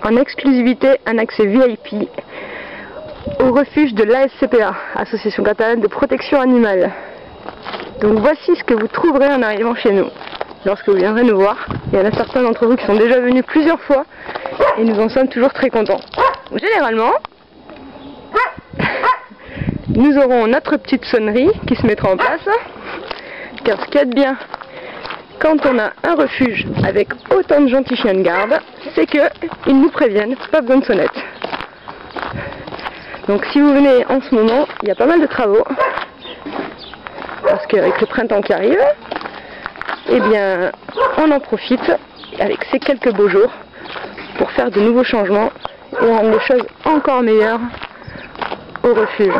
en exclusivité un accès VIP au refuge de l'ASCPA, Association catalane de protection animale. Donc voici ce que vous trouverez en arrivant chez nous, lorsque vous viendrez nous voir. Il y en a certains d'entre vous qui sont déjà venus plusieurs fois et nous en sommes toujours très contents. Généralement, nous aurons notre petite sonnerie qui se mettra en place, car ce qu'il y a de bien quand on a un refuge avec autant de gentils chiens de garde, c'est qu'ils nous préviennent, pas besoin de sonnette. Donc si vous venez en ce moment, il y a pas mal de travaux, parce qu'avec le printemps qui arrive, eh bien on en profite avec ces quelques beaux jours pour faire de nouveaux changements et rendre les choses encore meilleures au refuge.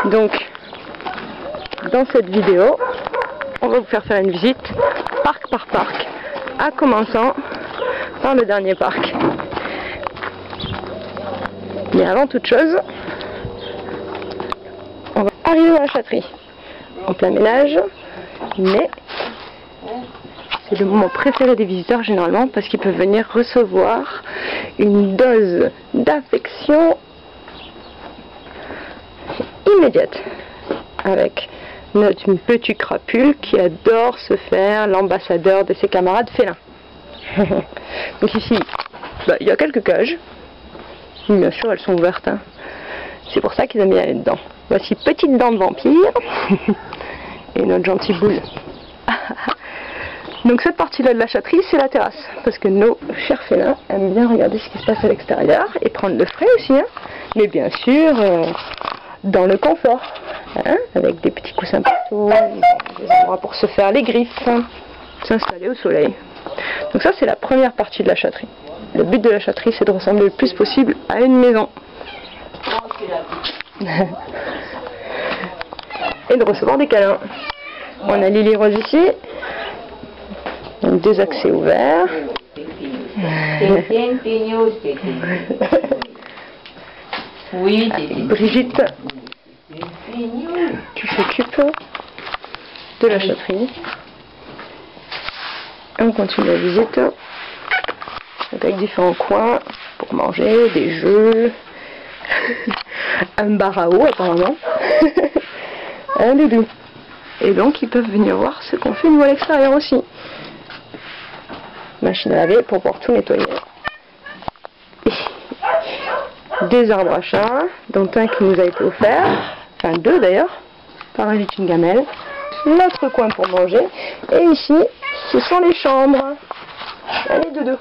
Donc dans cette vidéo, on va vous faire une visite parc par parc, en commençant par le dernier parc. Mais avant toute chose, on va arriver à la Chatterie, en plein ménage, mais c'est le moment préféré des visiteurs généralement parce qu'ils peuvent venir recevoir une dose d'affection immédiate avec notre petit crapule qui adore se faire l'ambassadeur de ses camarades félins. Donc ici, il y a quelques cages. Bien sûr, elles sont ouvertes. Hein. C'est pour ça qu'ils aiment bien aller dedans. Voici petite dent de vampire et notre gentille boule. Donc cette partie-là de la Chatterie, c'est la terrasse. Parce que nos chers félins aiment bien regarder ce qui se passe à l'extérieur et prendre le frais aussi. Hein. Mais bien sûr, dans le confort. Hein, avec des petits coussins partout, des endroits pour se faire les griffes, s'installer au soleil. Donc ça, c'est la première partie de la Chatterie. Le but de la Chatterie, c'est de ressembler le plus possible à une maison. Et de recevoir des câlins. On a Lily Rose ici. Donc deux accès ouverts. Oui, Brigitte qui s'occupe de la Chatterie. On continue la visite avec différents coins pour manger, des jeux, un bar à eau apparemment, un doudou. Et donc ils peuvent venir voir ce qu'on fait nous à l'extérieur aussi. Machine à laver pour pouvoir tout nettoyer. Des arbres à chat, dont un qui nous a été offert, enfin deux d'ailleurs, par un une gamelle. Notre coin pour manger. Et ici, ce sont les chambres. Allez, doudou.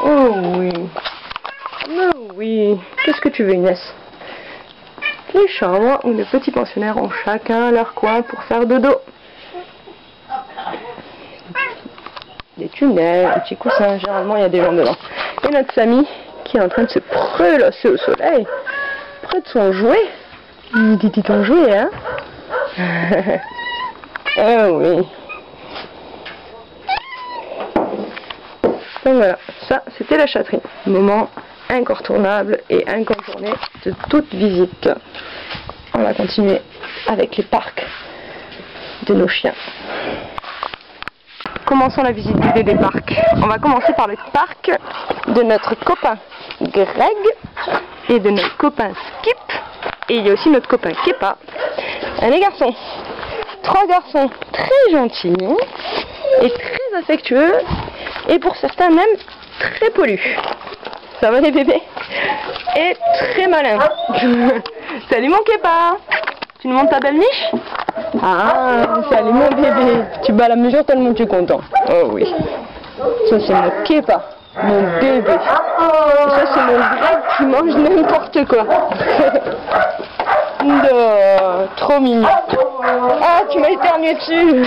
Oh oui. Oh oui. Qu'est-ce que tu veux, Inès? Les chambres où les petits pensionnaires ont chacun leur coin pour faire dodo. Des tunnels, un petit coussin. Généralement, il y a des gens dedans. Et notre Samy qui est en train de se prélasser au soleil, près de son jouet. Il dit ton jouet, hein? Ah oui. Donc voilà, ça c'était la Chatterie. Moment incontournable et incontourné de toute visite. On va continuer avec les parcs de nos chiens. Commençons la visite guidée des parcs. On va commencer par le parc de notre copain Greg et de notre copain Skip. Et il y a aussi notre copain Kepa. Les garçons. 3 garçons très gentils et très affectueux et pour certains même très pollus. Ça va les bébés? Et très malins. Salut mon Kepa. Tu nous montres ta belle niche? Ah, salut mon bébé. Tu bats la mesure tellement tu es content. Oh oui. Ça c'est mon Kepa, mon bébé. Et ça c'est mon Greg qui mange n'importe quoi. Trop mignon. Ah, tu m'as éternué dessus.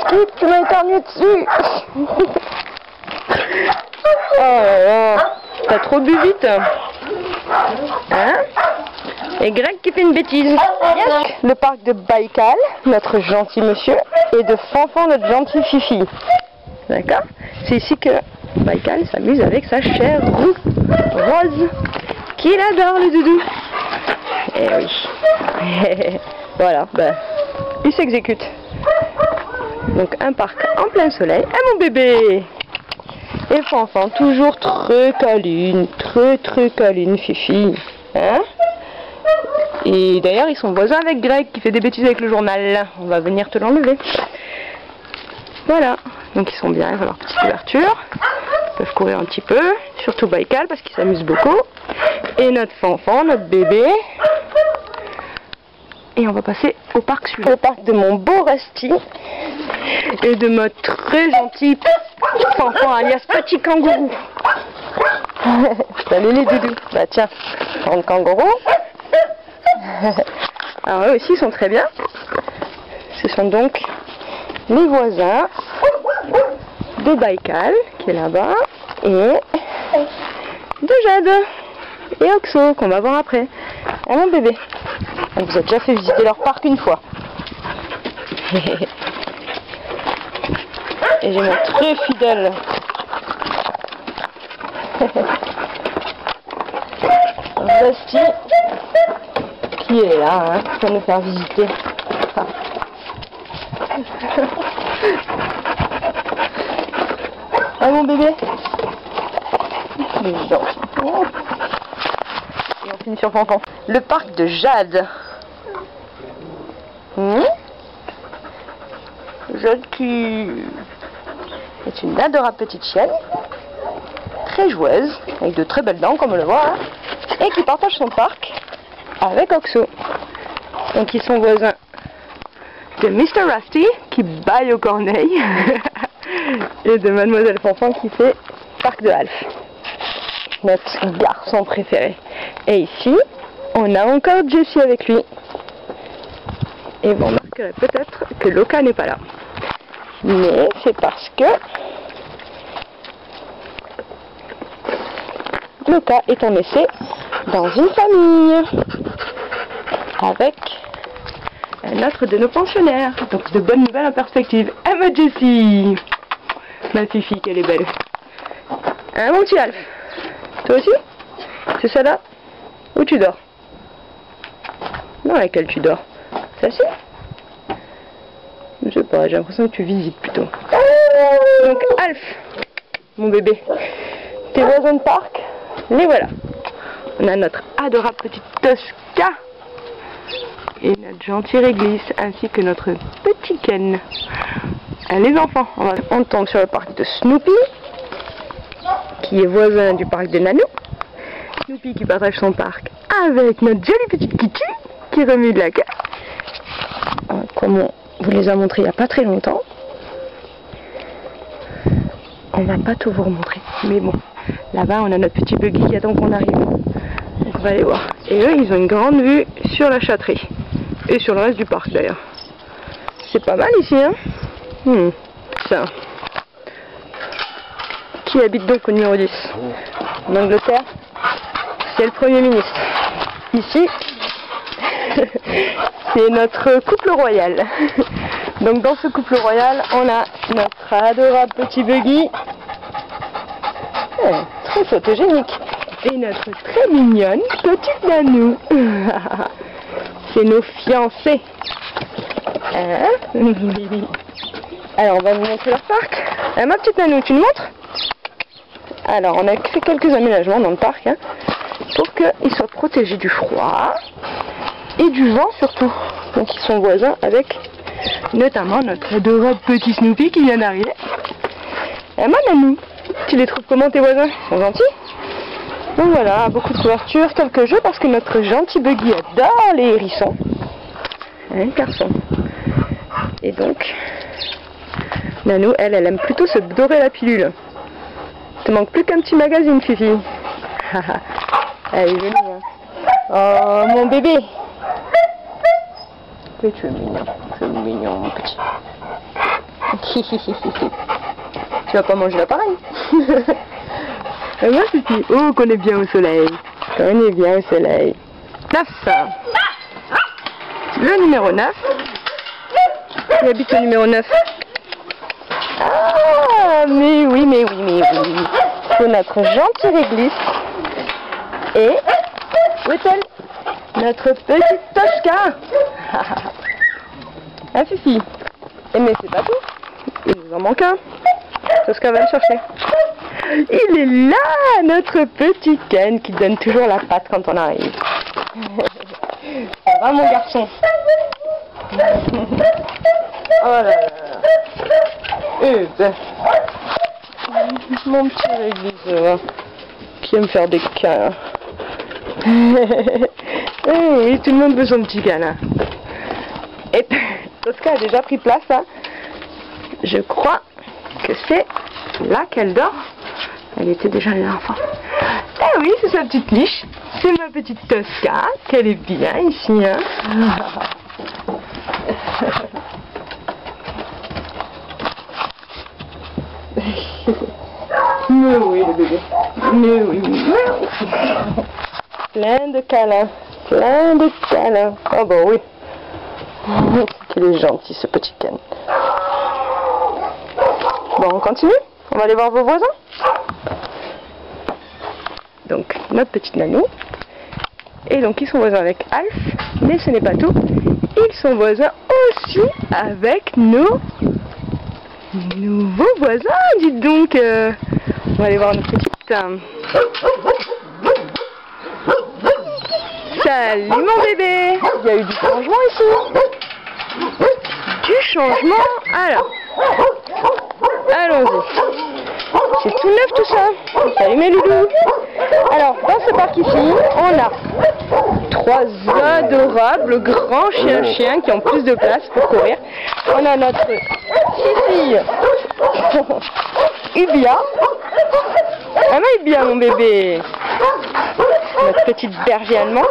Skip, tu m'as éternué dessus. Oh là là. T'as trop bu vite. Hein? Et Greg qui fait une bêtise. Yes. Le parc de Baïkal, notre gentil monsieur, et de Fanfan, notre gentil Fifi. D'accord? C'est ici que Baïkal s'amuse avec sa chère roue rose, qu'il adore le doudou. Eh oui. Voilà, ben, il s'exécute. Donc un parc en plein soleil. Ah mon bébé! Et Fanfan, toujours très câline, très câline, Fifi. Hein? Et d'ailleurs, ils sont voisins avec Greg qui fait des bêtises avec le journal. On va venir te l'enlever. Voilà. Donc ils sont bien, ils ont leur petite couverture. Ils peuvent courir un petit peu, surtout Baïkal parce qu'ils s'amusent beaucoup. Et notre Fanfan, notre bébé. Et on va passer au parc suivant. Au parc de mon beau Rusty. Et de ma très gentille Fanfan alias Petit Kangourou. Salut les doudous. Bah tiens, grande kangourou. Alors eux aussi sont très bien. Ce sont donc les voisins de Baïkal qui est là-bas et de Jade et Oxo qu'on va voir après. Ah mon bébé. On vous a déjà fait visiter leur parc une fois. Et j'ai mon très fidèle Rusty qui est là hein, pour nous faire visiter. Ah mon bébé. Et on finit sur Fanfan. Le parc de Jade. Jade qui est une adorable petite chienne, très joueuse, avec de très belles dents comme on le voit, hein, et qui partage son parc avec Oxo. Donc ils sont voisins de Mr. Rusty qui baille aux corneilles et de Mademoiselle Fanfan qui fait parc de Alf, notre garçon préféré. Et ici, on a encore Jessie avec lui. Et vous remarquerez peut-être que Loka n'est pas là. Mais c'est parce que Loka est en essai dans une famille avec un autre de nos pensionnaires. Donc de bonnes nouvelles en perspective. Ah ma Jessie, ma Fifi qu'elle est belle. Hein mon petit Alf? Toi aussi? C'est celle-là? Où tu dors? Non, avec laquelle tu dors? Celle-ci? Je sais pas, j'ai l'impression que tu visites plutôt. Donc Alf, mon bébé, tes voisins de parc, les voilà. On a notre adorable petite Tosca et notre gentil réglisse ainsi que notre petit Ken. Les enfants, on tombe sur le parc de Snoopy qui est voisin du parc de Nanou. Snoopy qui partage son parc avec notre jolie petite Kitty qui remue de la queue. Comme on vous les a montrés il n'y a pas très longtemps. On va pas tout vous remontrer, mais bon, là-bas on a notre petit buggy qui attend qu'on arrive. Donc on va aller voir. Et eux ils ont une grande vue sur la Châterie et sur le reste du parc d'ailleurs. C'est pas mal ici hein. Ça. Qui habite donc au numéro 10 en Angleterre? C'est le Premier ministre. Ici, c'est notre couple royal. Donc dans ce couple royal, on a notre adorable petit buggy, très photogénique, et notre très mignonne petite Nanou. C'est nos fiancés. Hein? Alors on va vous montrer leur parc. Ma petite Nanou, tu nous montres? Alors on a fait quelques aménagements dans le parc hein, pour qu'ils soient protégés du froid et du vent surtout. Donc ils sont voisins avec notamment notre adorable petit Snoopy qui vient d'arriver. Ma Nanou, tu les trouves comment tes voisins? Ils sont gentils? Donc voilà, beaucoup de couverture, quelques jeux parce que notre gentil buggy adore les hérissons. Hein, garçon. Et donc, Nanou, elle aime plutôt se dorer la pilule. Il te manque plus qu'un petit magazine, Fifi. Elle est jolie, hein. Oh, mon bébé. Mais tu es mignon, mon petit. Tu vas pas manger l'appareil. Et moi, Fifi. Oh, qu'on est bien au soleil. Qu'on est bien au soleil. 9. Le numéro 9. Qui habite au numéro 9. Ah, mais oui. C'est notre gentil réglisse. Et, où est-elle? Notre petite Tosca. Hein, Fifi? Et mais c'est pas tout. Il nous en manque un. Tosca va le chercher. Il est là, notre petit Ken qui donne toujours la patte quand on arrive. Ça va mon garçon? Oh là là. Eh ben, mon petit réglisse qui aime faire des câlins. Oui, tout le monde veut son petit câlin. Et Tosca a déjà pris place là. Je crois que c'est là qu'elle dort. Elle était déjà là enfant. Eh oui, c'est sa petite niche. C'est ma petite Tosca. Qu'elle est bien ici, hein. Mais oui, le bébé. Mais oui, mais oui. Plein de câlins. Plein de câlins. Oh bah oui. Qu'il est gentil ce petit Ken. Bon, on continue. On va aller voir vos voisins. Donc, notre petite Nanou. Et donc, ils sont voisins avec Alf. Mais ce n'est pas tout. Ils sont voisins aussi avec nos nouveaux voisins. Dites donc. On va aller voir notre petite. Salut mon bébé. Il y a eu du changement ici. Du changement. Alors. Allons-y. C'est tout neuf tout ça. Salut mes loulous. Alors, dans ce parc ici, on a 3 adorables grands chiens qui ont plus de place pour courir. On a notre fille Ubia. Ah mais bien mon bébé. Notre petite berger allemand.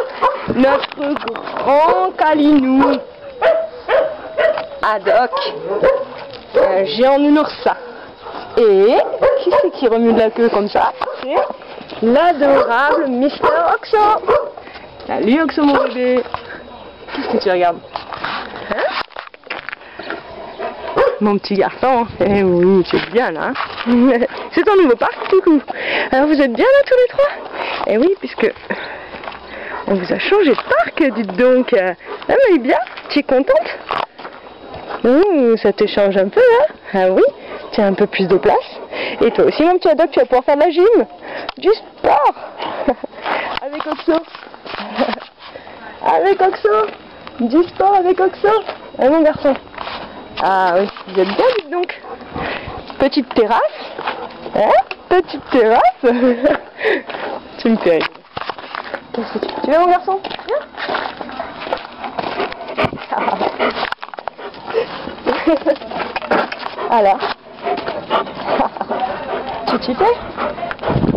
Notre grand Kalinou. Haddock. Un géant nounours. Et qui c'est qui remue de la queue comme ça? C'est l'adorable Mister Oxo. Salut Oxo mon bébé. Qu'est-ce que tu regardes? Hein? Mon petit garçon. Eh oui, tu es bien là. C'est ton nouveau parc du coup. Alors vous êtes bien là tous les trois? Eh oui, puisque on vous a changé de parc, dites donc. Ah mais bien, tu es contente? Ça te change un peu hein? Ah oui, tu as un peu plus de place. Et toi aussi mon petit Haddock, tu vas pouvoir faire de la gym. Du sport. Avec Oxo. Avec Oxo. Du sport avec Oxo. Hein mon garçon? Ah oui, vous êtes bien dites donc. Petite terrasse. Hein? Petite terrasse. Tu me fais rire. Qu'est-ce que tu veux mon garçon? Alors, tu t'y fais?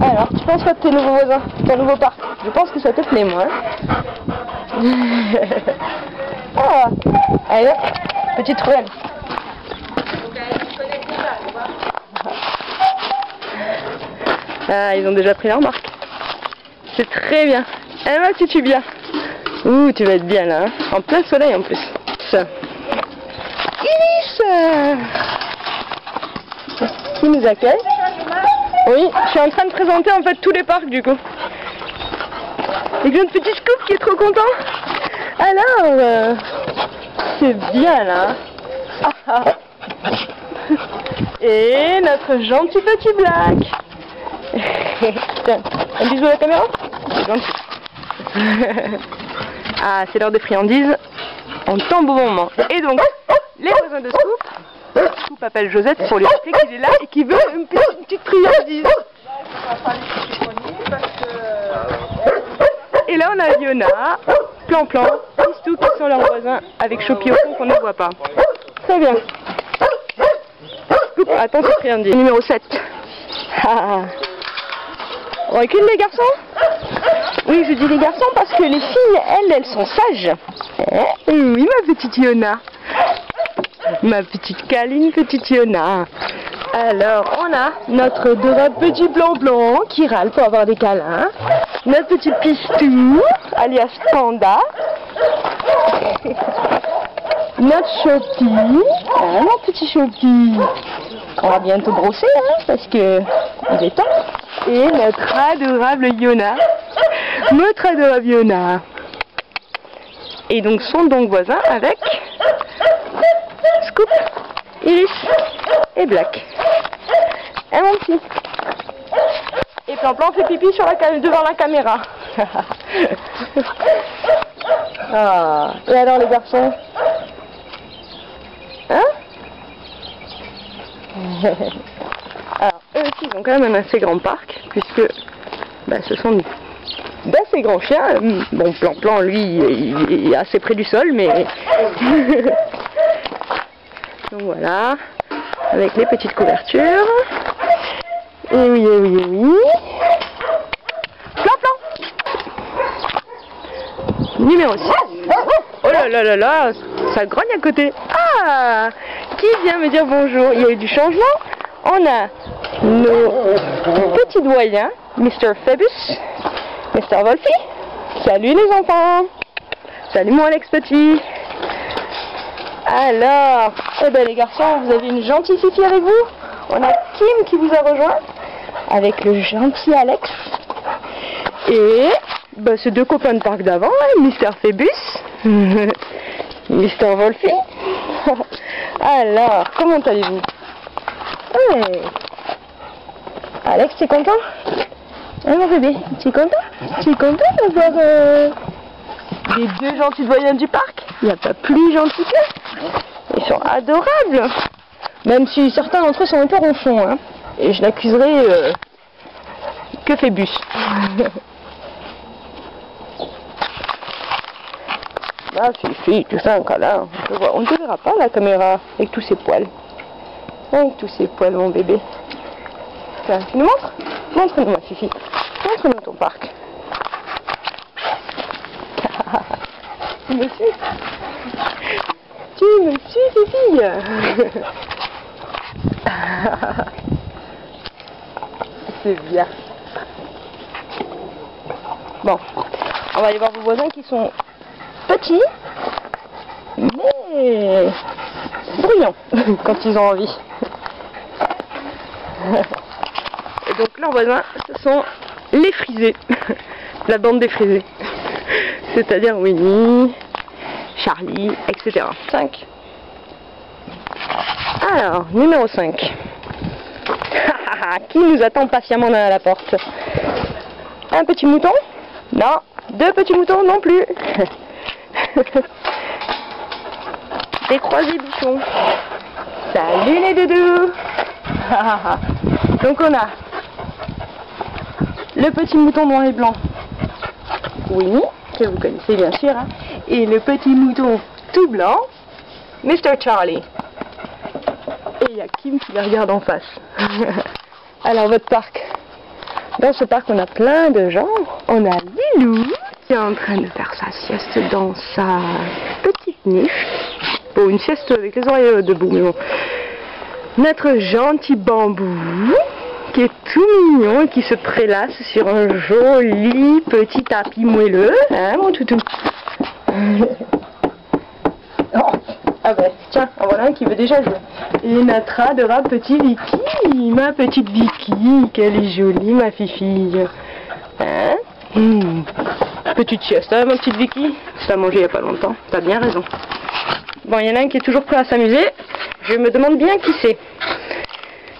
Alors, tu penses quoi de tes nouveaux voisins, ton nouveau parc? Je pense que ça te plaît, moi. Ah, allez hop, petite ruelle. Ah, ils ont déjà pris leur marque. C'est très bien. Eh ben, tu tues bien. Ouh, tu vas être bien là, hein. En plein soleil en plus. Ça. Iris qui nous accueille. Oui, je suis en train de présenter en fait tous les parcs du coup. Et notre petit Scoop qui est trop content. Alors, c'est bien là. Et notre gentil petit Black. Tiens, un bisou à la caméra. C'est gentil. Ah, c'est l'heure des friandises. On tombe au bon moment. Et donc, les voisins de Scoop, Scoop appelle Josette pour lui rappeler qu'il est là et qu'il veut une petite friandise. Et là, on a Fiona, Plan-Plan, Pistou qui sont leurs voisins avec Chopi au fond qu'on ne voit pas. Très bien. Scoop, attends, c'est friandise. Numéro 7. On recule les garçons? Oui, je dis les garçons parce que les filles, elles sont sages. Oui, ma petite Fiona. Ma petite câline, petite Fiona. Alors, on a notre adorable petit blanc qui râle pour avoir des câlins. Notre petit Pistou, alias Panda. Notre Chopi. Ah, mon petit Chopi. On va bientôt brosser, hein, parce que il est temps. Et notre adorable Fiona. Notre adorable Fiona. Et donc, sont donc voisins avec Scoop, Iris et Black. Hein, mon petit? Plan fait pipi sur devant la caméra. Ah. Et alors les garçons? Hein? Alors eux aussi ils ont quand même un assez grand parc, puisque ce sont d'assez grands chiens. Bon, Plan lui il est assez près du sol, mais donc voilà, avec les petites couvertures. Et oui, et oui, et oui. Plan. Numéro 6. Oh là là là là, ça grogne à côté. Ah, qui vient me dire bonjour? Il y a eu du changement. On a nos petits doyens, Mr. Phoebus, Mr. Wolfie. Salut les enfants. Salut mon Alex petit. Alors, eh ben les garçons, vous avez une gentille fifi avec vous. On a Kim qui vous a rejoint avec le gentil Alex. Et ces deux copains de parc d'avant, Mr. Phoebus, Mr. Wolfie. Alors, comment allez-vous? Ouais. Alex, tu es content? Hein mon bébé, tu es content? Tu es content d'avoir les deux gentils doyens du parc? Il n'y a pas plus gentil qu'eux. Ils sont adorables. Même si certains d'entre eux sont un peu ronchons, hein. Et je n'accuserai que Phébus. Ah, si, tout ça, un câlin. On ne te verra pas la caméra avec tous ces poils. Avec tous ces poils, mon bébé. Tiens, tu nous montres? Montre-nous, ma fifi. Montre-nous ton parc. Tu me suis? Tu me suis, fifi? C'est bien. Bon, on va aller voir vos voisins qui sont petits, mais bruyants quand ils ont envie. Et donc leurs voisins, ce sont les frisés, la bande des frisés. C'est-à-dire Winnie, Charlie, etc. 5. Alors, numéro 5. Qui nous attend patiemment derrière la porte? Un petit mouton? Non. Deux petits moutons? Non plus. Des croisés bichons. Salut les doudous. Donc on a le petit mouton noir et blanc, Winnie, que vous connaissez bien sûr, hein, et le petit mouton tout blanc, Mr. Charlie. Et il y a Kim qui les regarde en face. Alors votre parc. Dans ce parc on a plein de gens. On a Lilou qui est en train de faire sa sieste dans sa petite niche. Bon, une sieste avec les oreilles debout, mais bon. Notre gentil Bambou qui est tout mignon et qui se prélasse sur un joli petit tapis moelleux. Hein mon toutou? Oh, ah ben tiens, en voilà un qui veut déjà jouer. Et notre adorable petit Vicky, ma petite Vicky, qu'elle est jolie ma fifille. Hein? Petite sieste, hein, ma petite Vicky? T'as mangé il n'y a pas longtemps, t'as bien raison. Bon, il y en a un qui est toujours prêt à s'amuser. Je me demande bien qui c'est.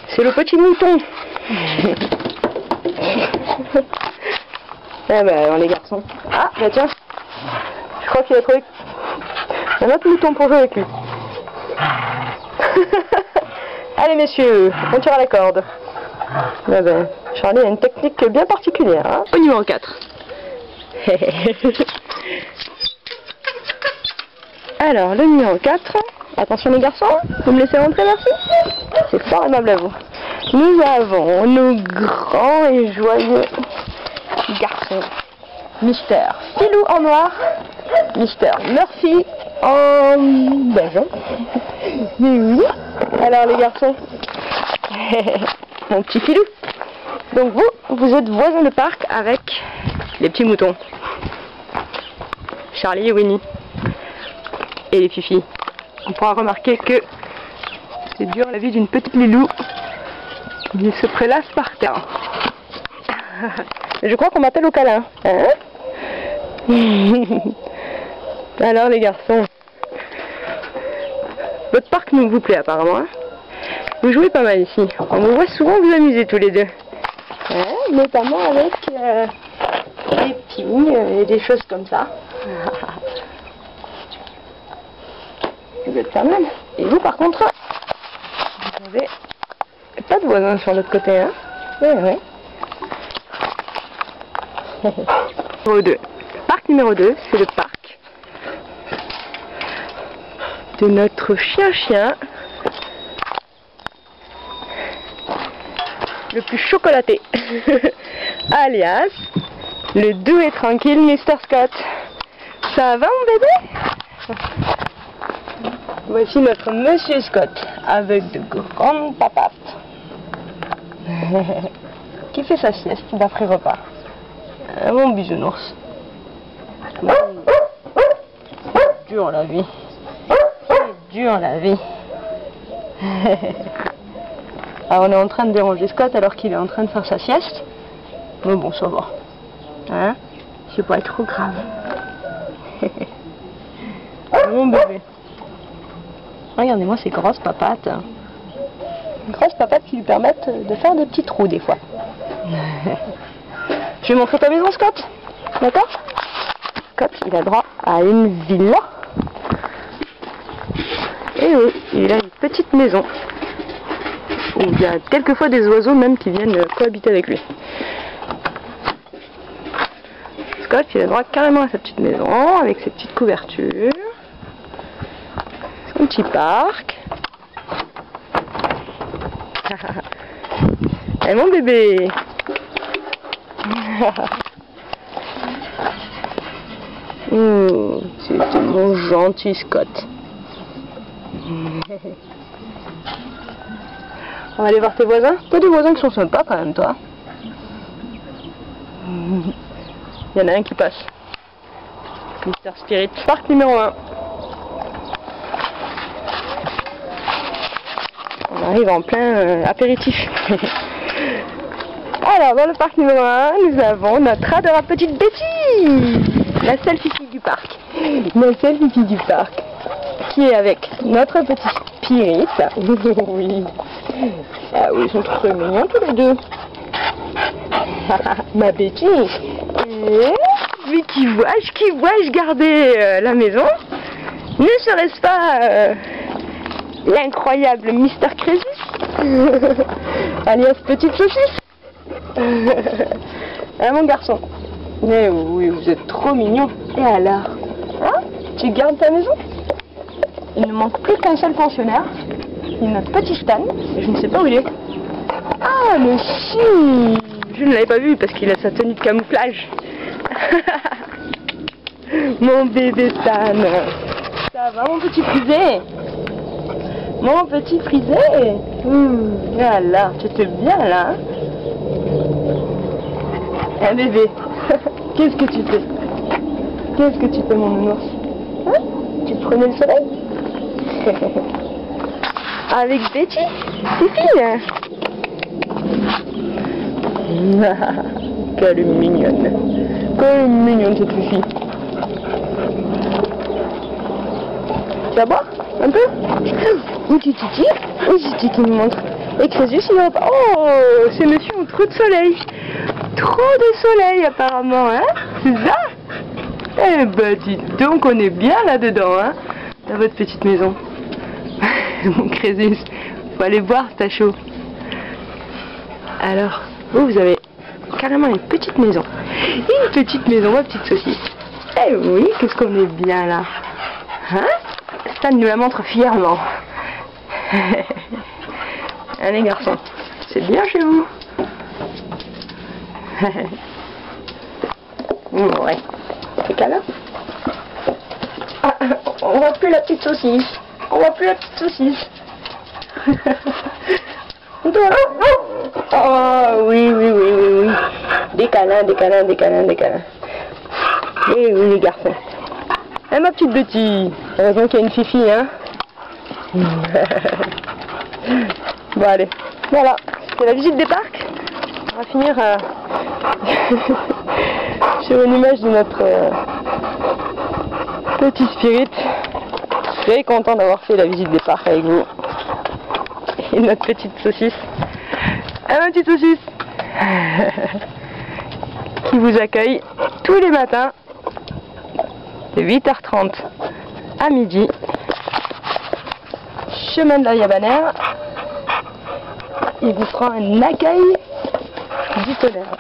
C'est le petit mouton. Ah ben, les garçons. Ah, bah tiens. Je crois qu'il a trouvé un autre mouton pour jouer avec lui. Allez messieurs, on tire à la corde. Ah ben, Charlie a une technique bien particulière. Hein. Au numéro 4. Alors, le numéro 4. Attention les garçons, vous me laissez rentrer, merci. C'est fort aimable à vous. Nous avons nos grands et joyeux garçons. Mister Filou en noir, Mister Murphy en beige. Oui. Alors les garçons, mon petit Filou. Donc vous êtes voisins de parc avec les petits moutons. Charlie et Winnie. Et les fifis. On pourra remarquer que c'est dur la vie d'une petite Lilou. Il se prélasse par terre. Je crois qu'on m'appelle au câlin. Hein? Alors les garçons, votre parc nous vous plaît apparemment. Hein? Vous jouez pas mal ici. On vous voit souvent vous amuser tous les deux. Hein, notamment avec des petits et des choses comme ça. Vous êtes pas mal. Et vous par contre, vous avez pas de voisins sur l'autre côté, hein? Ouais. Numéro 2. Parc numéro 2, c'est le parc de notre chien le plus chocolaté, alias le doux et tranquille Mr. Scott. Ça va mon bébé? Voici notre Monsieur Scott avec de grandes papates qui fait sa sieste d'après repas. Mon bisounours. C'est dur la vie. C'est dur la vie. Alors on est en train de déranger Scott alors qu'il est en train de faire sa sieste. Mais bon, ça va. Hein? C'est pas trop grave. Mon bébé. Regardez-moi ces grosses papates. Grosses papates qui lui permettent de faire des petits trous des fois. Je vais montrer ta maison, Scott. D'accord? Scott, il a droit à une villa. Et oui, il a une petite maison. Où il y a quelquefois des oiseaux même qui viennent cohabiter avec lui. Scott, il a droit carrément à sa petite maison, avec ses petites couvertures. Son petit parc. Et mon bébé. C'est mon gentil Scott. On va aller voir tes voisins. T'as des voisins qui sont sympas quand même, toi. Il y en a un qui passe. Mr. Spirit, parc numéro 1. On arrive en plein apéritif. Alors, dans le parc numéro 1, nous avons notre adorable petite Betty, la seule fille du parc. La seule fille du parc. Qui est avec notre petit Spirit. Oui. Ah oui, ils sont trop mignons tous les deux. Ma Betty. Mais qui vois-je garder la maison? Ne serait-ce pas l'incroyable Mr. Crésus, alias Petite Saucisse. Hein, mon garçon? Mais oui, vous êtes trop mignon. Et alors? Hein? Tu gardes ta maison? Il ne manque plus qu'un seul pensionnaire. C'est notre petit Stan. Et je ne sais pas où il est. Ah, mais si! Je ne l'avais pas vu parce qu'il a sa tenue de camouflage. Mon bébé Stan. Ça va, mon petit frisé? Mon petit frisé? Voilà, tu te bien là, hein? Un bébé. Qu'est-ce que tu fais? Qu'est-ce que tu fais, mon nounours? Hein? Tu prenais le soleil? Avec Betty, fille. Quelle mignonne. Quelle mignonne cette fille. Tu vas boire un peu? Ou Titi qui nous montre. Et Crésus, il va pas. Oh, ces messieurs ont trop de soleil. Trop de soleil apparemment, hein? C'est ça? Eh ben dis donc, on est bien là-dedans, hein? Dans votre petite maison. Mon Crésus, faut aller boire, t'as chaud. Alors, vous avez carrément une petite maison. Une petite maison, ma petite saucisse. Eh oui, qu'est-ce qu'on est bien là. Hein? Stan nous la montre fièrement. Allez garçon, c'est bien chez vous. Ouais, c'est câlin. Ah, on voit plus la petite saucisse. On voit plus la petite saucisse. Oh oui. Des câlins. Eh oui les garçons. Eh ma petite Betty. Heureusement qu'il y a une fifi, hein. Bon allez, voilà, c'était la visite des parcs. On va finir sur une image de notre petit Spirit. Très content d'avoir fait la visite des parcs avec vous. Et notre petite saucisse. Ah ma petite saucisse. qui vous accueille tous les matins de 8h30 à midi, chemin de la Yabanère. Il vous fera un accueil du tonnerre.